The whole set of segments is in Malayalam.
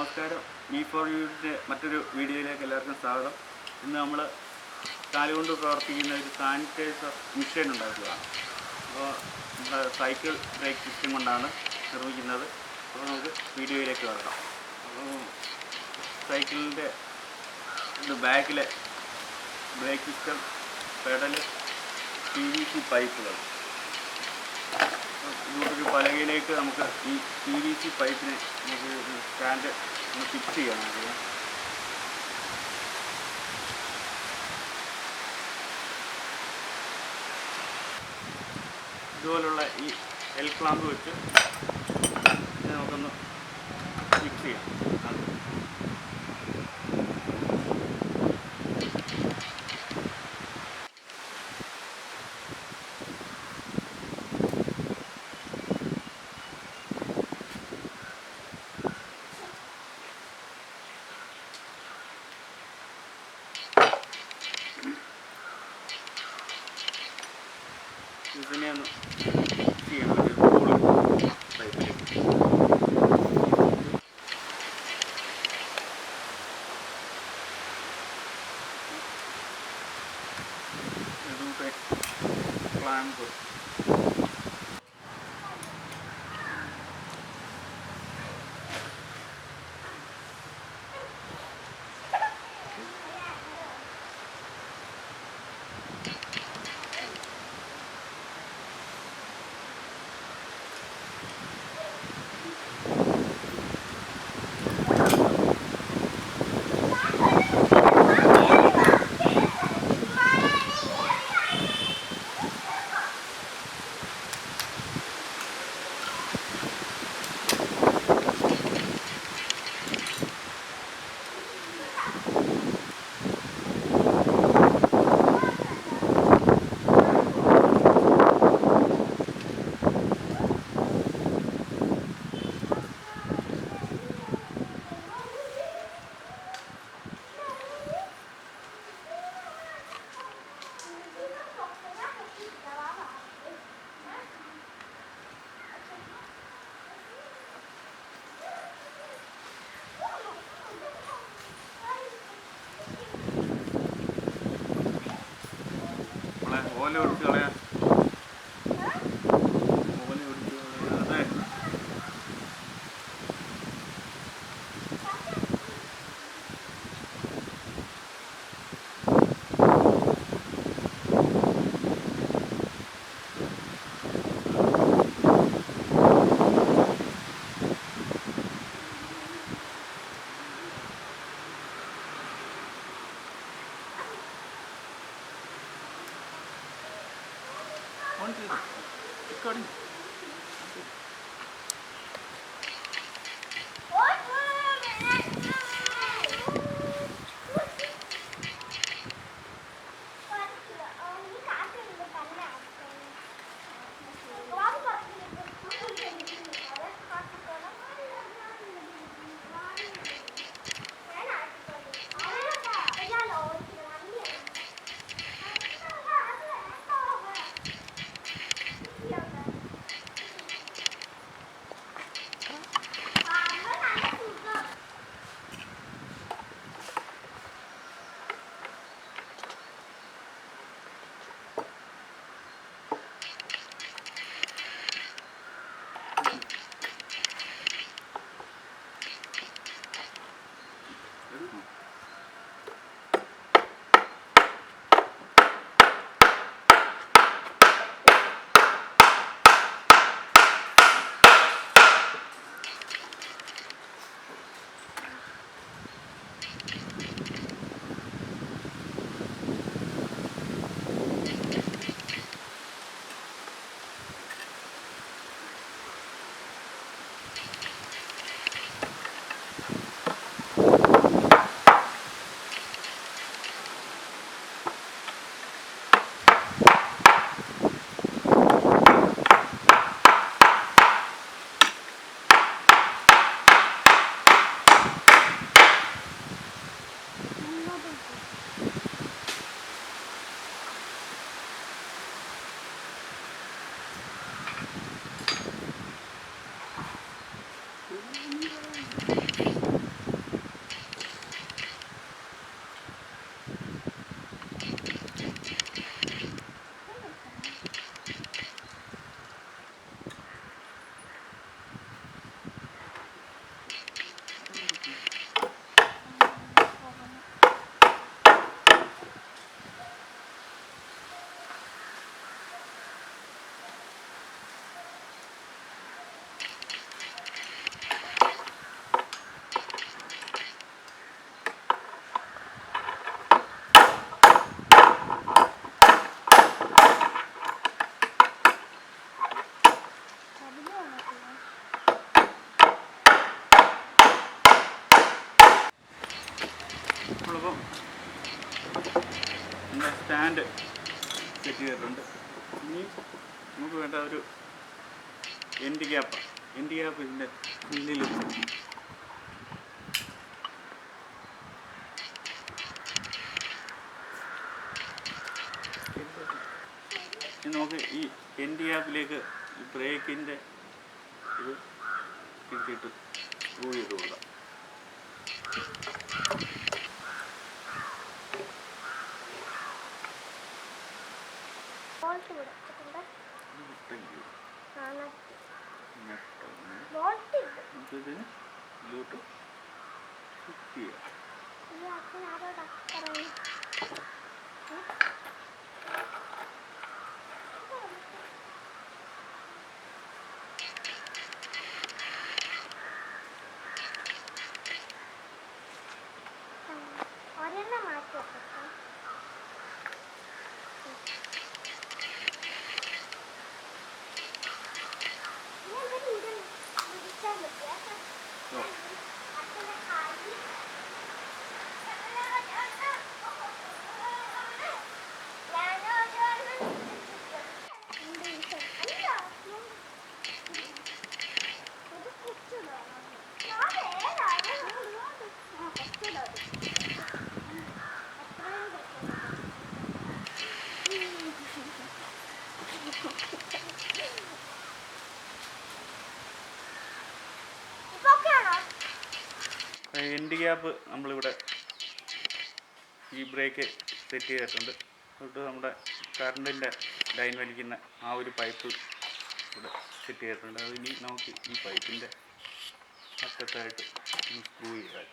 നമസ്കാരം. E4Uയുടെ മറ്റൊരു വീഡിയോയിലേക്ക് എല്ലാവർക്കും സ്വാഗതം. ഇന്ന് നമ്മൾ കാലുകൊണ്ട് പ്രവർത്തിക്കുന്ന ഒരു സാനിറ്റൈസർ മെഷീൻ ഉണ്ടാക്കുകയാണ്. അപ്പോൾ നമ്മുടെ സൈക്കിൾ ബ്രേക്ക് സിസ്റ്റം കൊണ്ടാണ് നിർമ്മിക്കുന്നത്. അപ്പോൾ നമുക്ക് വീഡിയോയിലേക്ക് കിടക്കാം. അപ്പോൾ സൈക്കിളിൻ്റെ ബാക്കിലെ ബ്രേക്ക് സിസ്റ്റം, പെഡൽ, PVC പൈപ്പുകൾ. ഇതൊരു പലകയിലേക്ക് നമുക്ക് ഈ PVC പൈപ്പിനെ നമുക്ക് സ്റ്റാൻഡ് ഒന്ന് ഫിക്സ് ചെയ്യണം. ഇതുപോലുള്ള ഈ എൽ ക്ലാമ്പ് വെച്ച് നമുക്കൊന്ന് ഫിക്സ് ചെയ്യാം. ഇതിനെ ഒന്ന് ചെയ്യാൻ പറ്റും. ക്ലാമ്പ് ഓല ഒടിച്ച് കളയാൻ അതെ. Recording. സ്റ്റാൻഡ് സെറ്റ് ചെയ്തിട്ടുണ്ട്. ഇനി നമുക്ക് വേണ്ട ഒരു എൻഡ് ഗ്യാപ്പ് ഇതിൻ്റെ ഉള്ളിൽ നമുക്ക് ഈ എൻഡ് ഗ്യാപ്പിലേക്ക് ഈ ബ്രേക്കിൻ്റെ ഇത് കിട്ടിയിട്ട് സ്ക്രൂ ചെയ്ത് കൊടുക്കാം. ഇതിലോട്ട് ഫിറ്റ് ചെയ്യാം. എൻഡ് ഗ്യാപ്പ് നമ്മളിവിടെ ഈ ബ്രേക്ക് സെറ്റ് ചെയ്തിട്ടുണ്ട്. തൊട്ട് നമ്മുടെ കറണ്ടിൻ്റെ ലൈൻ വലിക്കുന്ന ആ ഒരു പൈപ്പ് ഇവിടെ സെറ്റ് ചെയ്തിട്ടുണ്ട്. അത് ഇനി നമുക്ക് ഈ പൈപ്പിൻ്റെ അറ്റത്തായിട്ട് സ്ക്രൂ ചെയ്യാം.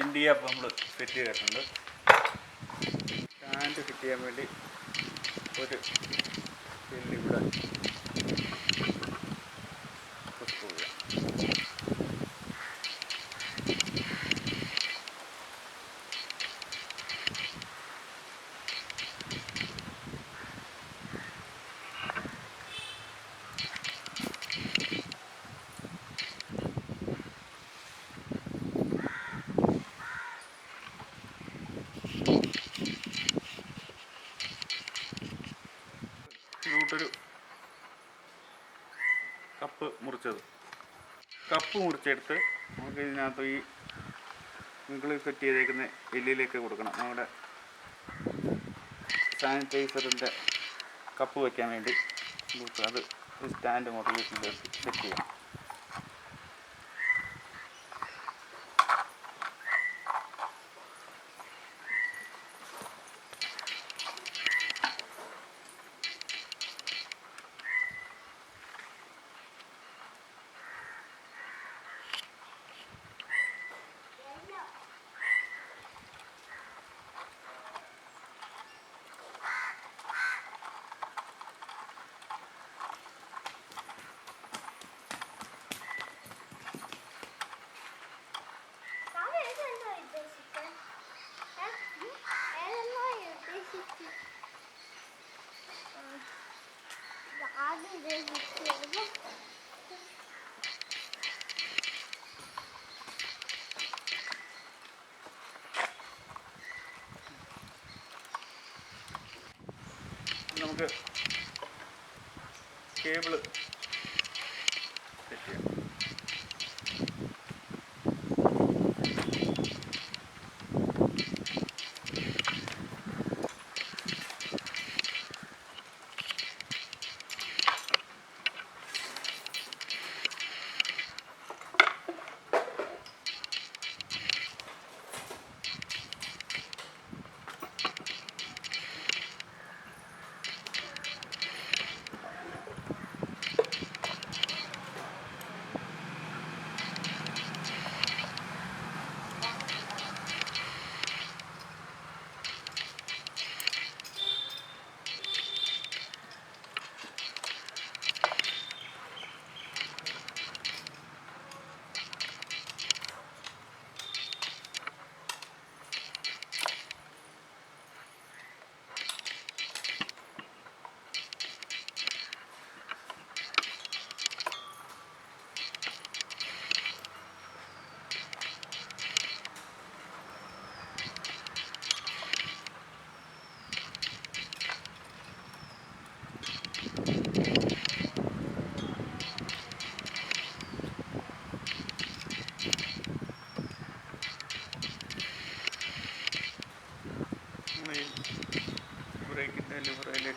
എൻഡ് ഗ്യാപ്പ് നമ്മൾ സെറ്റ് ചെയ്തിട്ടുണ്ട്. സ്റ്റാൻഡ് ഫിറ്റ് ചെയ്യാൻ വേണ്ടി ഒരു പില്ല് ഇവിടെ സ്ക്രൂ ചെയ്യാം. ഇതിലോട്ടൊരു കപ്പ് മുറിച്ചെടുത്ത് നമുക്ക് ഇതിനകത്ത് ഈ നിങ്ങൾ സെറ്റ് ചെയ്തേക്കുന്ന എല്ലിലേക്ക് കൊടുക്കണം. നമ്മുടെ സാനിറ്റൈസറിൻ്റെ കപ്പ് വയ്ക്കാൻ വേണ്ടി അത് സ്റ്റാൻഡ് മോഡലിൽ സെറ്റ് ചെയ്യാം. നമുക്ക് കേബിള് സെറ്റ് ചെയ്യാം.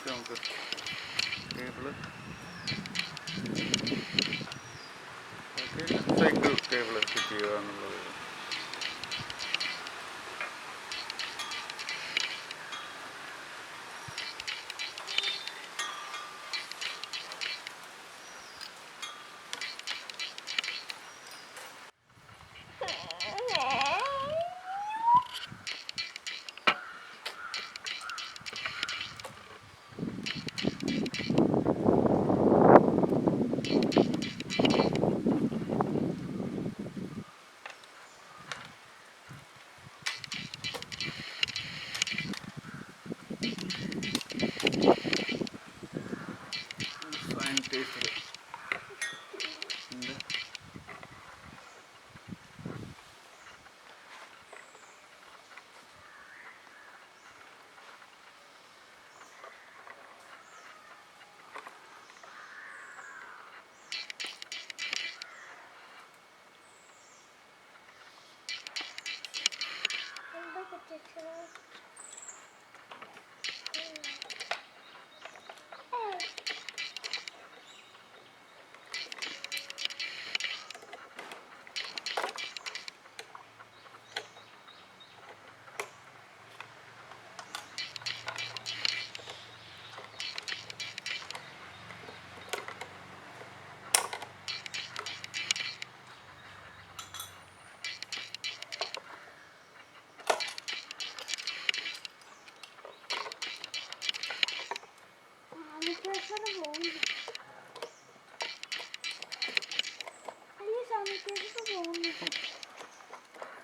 വെച്ച് നമുക്ക് കേബിള് സൈക്കിൾ കേബിള് ഫിറ്റ് ചെയ്യുക എന്നുള്ളത്. സാനിറ്റൈസർ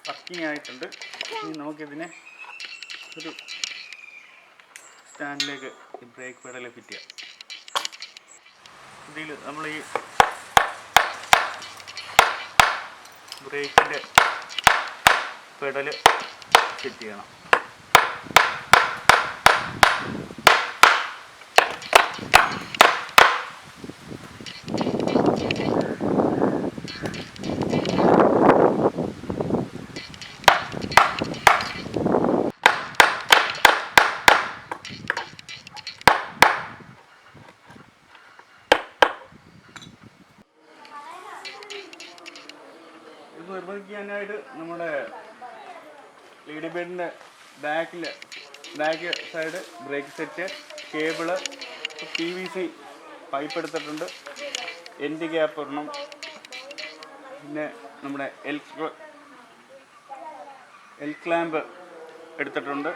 വർക്കിംഗ് ആയിട്ടുണ്ട്. ഇനി നമുക്കിതിനെ ഒരു സ്റ്റാൻഡിലേക്ക് ഈ ബ്രേക്ക് പെഡൽ ഫിറ്റ് ചെയ്യാം. ഇതിൽ നമ്മൾ ഈ ബ്രേക്കിൻ്റെ പെഡൽ ഫിറ്റ് ചെയ്യണം. ഇത് നിർമ്മിക്കാനായിട്ട് നമ്മുടെ ലേഡി ബെഡിൻ്റെ back side brake set, cable, PVC pipe എടുത്തിട്ടുണ്ട്, എൻഡ് ഗ്യാപ്പ് ഒരെണ്ണം, പിന്നെ നമ്മുടെ എൽ ക്ലാമ്പ് എടുത്തിട്ടുണ്ട്,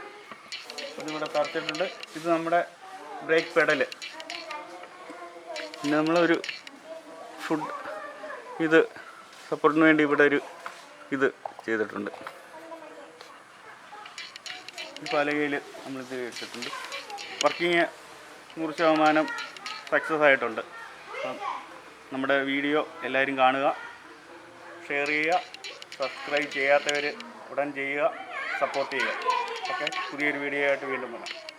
ഇതിവിടെ തറച്ചിട്ടുണ്ട്. ഇത് നമ്മുടെ ബ്രേക്ക് പെഡല്. പിന്നെ നമ്മളൊരു ഫുഡ് ഇത് സപ്പോർട്ടിന് വേണ്ടി ഇവിടെ ഒരു ഇത് ചെയ്തിട്ടുണ്ട്. പലകയിൽ നമ്മളിത് ഇട്ടിട്ടുണ്ട്. വർക്കിങ് 100% സക്സസ് ആയിട്ടുണ്ട്. അപ്പം നമ്മുടെ വീഡിയോ എല്ലാവരും കാണുക, ഷെയർ ചെയ്യുക, സബ്സ്ക്രൈബ് ചെയ്യാത്തവർ ഉടൻ ചെയ്യുക, സപ്പോർട്ട് ചെയ്യുക. ഓക്കെ, പുതിയൊരു വീഡിയോ ആയിട്ട് വീണ്ടും വരാം.